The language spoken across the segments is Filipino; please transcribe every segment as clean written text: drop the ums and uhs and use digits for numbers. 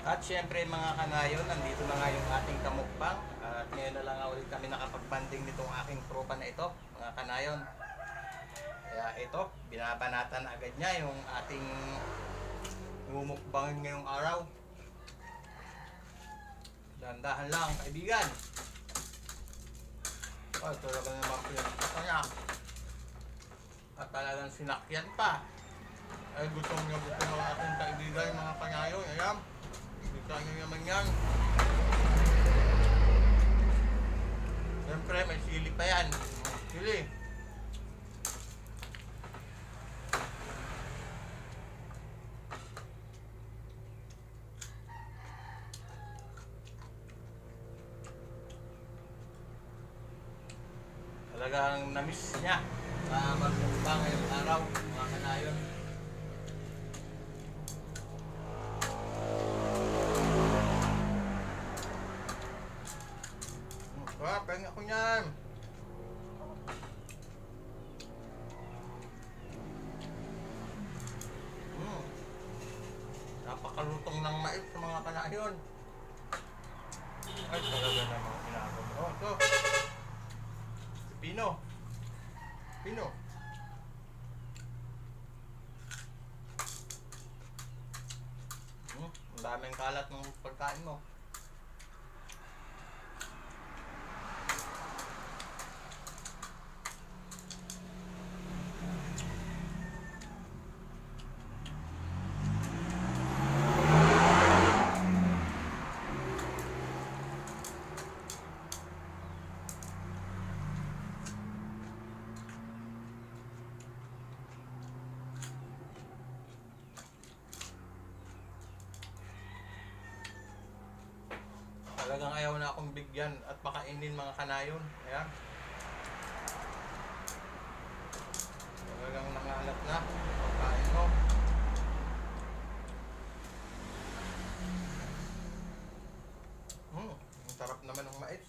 At syempre mga kanayon, nandito na nga yung ating kamukbang. At ngayon na lang nga ulit kami nakapag-banding nitong aking tropa na ito, mga kanayon. Kaya ito, binabanatan agad niya yung ating mumukbangin ngayong araw. Dahan-dahan lang, kaibigan. Ay, talaga naman pinagkita niya. At talagang sinakyan pa. Ay, gutom mga ating kaibigan, mga kanayon. Ayan. Kita nyo naman yan. Siyempre may sili pa yan. Sili. Talagang na-miss niya sa magmukbang ngayong araw, mga kanayon. Pengen ako niyan. Napakalutong ng mais sa mga kanayon. Ay, talaga namang inabot. Oh, ito. Pino. Pino. Ang daming kalat ng pagkain mo. Talagang ayaw na akong bigyan at pakainin mga kanayon. Ayan. Talagang nangalat na pagkain mo. Ang sarap naman ng mais.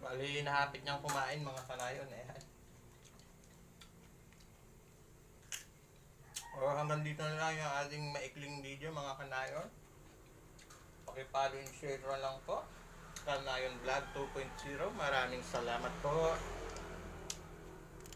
Bali, nahapit niyang kumain mga kanayon eh. O hanggang dito na lang yung ating maikling video mga kanayon. Pakipalo and share lang po. Kanayon Vlog 2.0. Maraming salamat po.